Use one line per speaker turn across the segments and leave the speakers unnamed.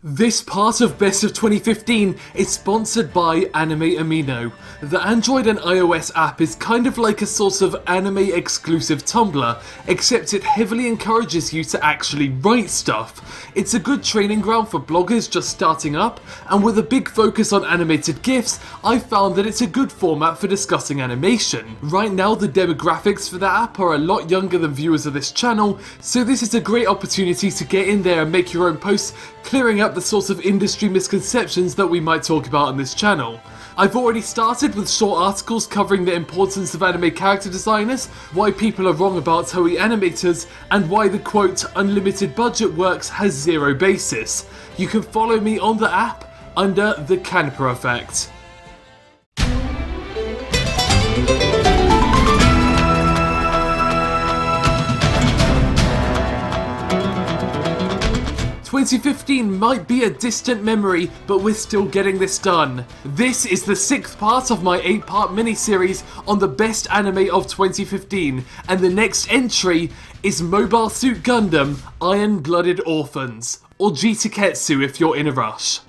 This part of Best of 2015 is sponsored by Anime Amino. The Android and iOS app is kind of like a sort of anime-exclusive Tumblr, except it heavily encourages you to actually write stuff. It's a good training ground for bloggers just starting up, and with a big focus on animated GIFs, I found that it's a good format for discussing animation. Right now, the demographics for the app are a lot younger than viewers of this channel, so this is a great opportunity to get in there and make your own posts, clearing up the sorts of industry misconceptions that we might talk about on this channel. I've already started with short articles covering the importance of anime character designers, why people are wrong about Toei animators, and why the quote unlimited budget works has zero basis. You can follow me on the app under the Canipa effect. "2015 might be a distant memory, but we're still getting this done. This is the 6th part of my 8-part miniseries on the best anime of 2015, and the next entry is Mobile Suit Gundam Iron-Blooded Orphans, or G-Tekketsu if you're in a rush.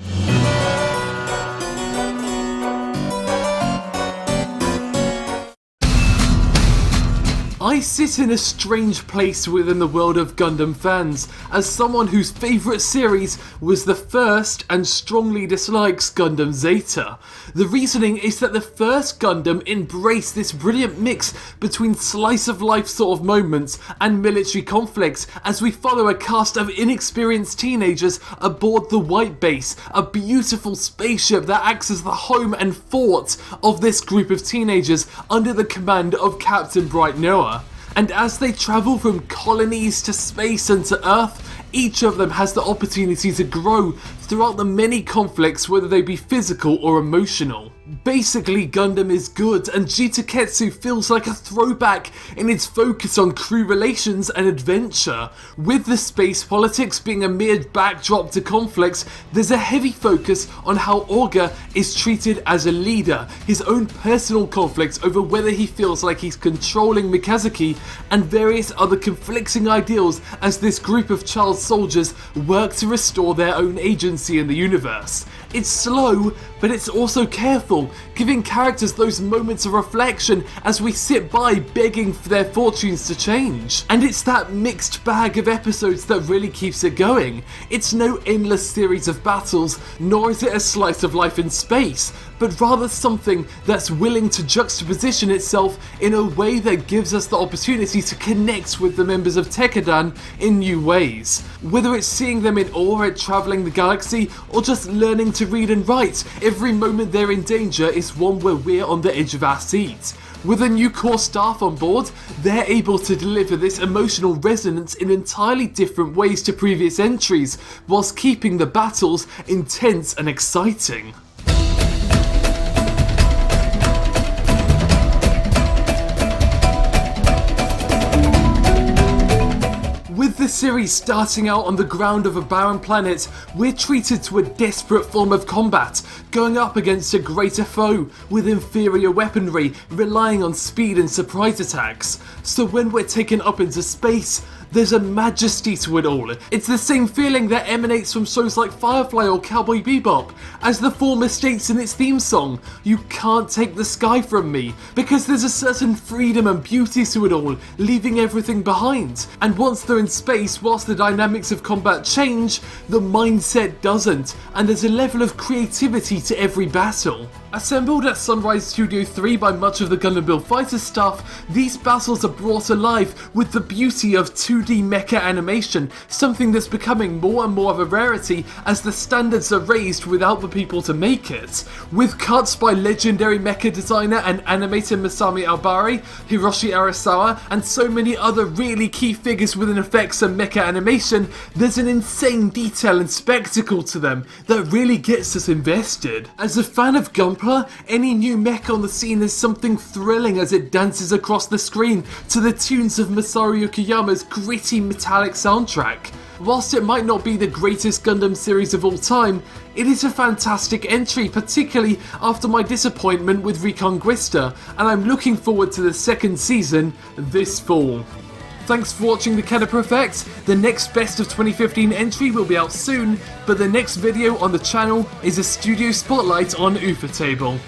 I sit in a strange place within the world of Gundam fans, as someone whose favourite series was the first and strongly dislikes Gundam Zeta. The reasoning is that the first Gundam embraced this brilliant mix between slice-of-life sort of moments and military conflicts, as we follow a cast of inexperienced teenagers aboard the White Base, a beautiful spaceship that acts as the home and fort of this group of teenagers under the command of Captain Bright Noah. And as they travel from colonies to space and to Earth, each of them has the opportunity to grow throughout the many conflicts, whether they be physical or emotional. Basically, Gundam is good, and G-Tekketsu feels like a throwback in its focus on crew relations and adventure. With the space politics being a mere backdrop to conflicts, there's a heavy focus on how Orga is treated as a leader, his own personal conflicts over whether he feels like he's controlling Mikazuki, and various other conflicting ideals as this group of child soldiers work to restore their own agency in the universe. It's slow, but it's also careful, giving characters those moments of reflection as we sit by begging for their fortunes to change. And it's that mixed bag of episodes that really keeps it going. It's no endless series of battles, nor is it a slice of life in space, but rather something that's willing to juxtaposition itself in a way that gives us the opportunity to connect with the members of Tekkadan in new ways. Whether it's seeing them in awe at travelling the galaxy, or just learning to read and write, every moment they're in danger is one where we're on the edge of our seats. With a new core staff on board, they're able to deliver this emotional resonance in entirely different ways to previous entries, whilst keeping the battles intense and exciting. With the series starting out on the ground of a barren planet, we're treated to a desperate form of combat, going up against a greater foe with inferior weaponry, relying on speed and surprise attacks. So when we're taken up into space, there's a majesty to it all. It's the same feeling that emanates from shows like Firefly or Cowboy Bebop. As the former states in its theme song, "You can't take the sky from me," because there's a certain freedom and beauty to it all, leaving everything behind. And once they're in space, whilst the dynamics of combat change, the mindset doesn't, and there's a level of creativity to every battle. Assembled at Sunrise Studio 3 by much of the Gundam Build Fighter staff, these battles are brought alive with the beauty of 2D mecha animation, something that's becoming more and more of a rarity as the standards are raised without the people to make it. With cuts by legendary mecha designer and animator Masami Albari, Hiroshi Arasawa, and so many other really key figures within effects and mecha animation, there's an insane detail and spectacle to them that really gets us invested. As a fan of Gunpla, any new mecha on the scene is something thrilling as it dances across the screen to the tunes of Masaru Yokoyama's gritty metallic soundtrack. Whilst it might not be the greatest Gundam series of all time, it is a fantastic entry, particularly after my disappointment with Reconquista, and I'm looking forward to the second season this fall. Thanks for watching the Canipa Effect. The next Best of 2015 entry will be out soon, but the next video on the channel is a studio spotlight on Ufotable.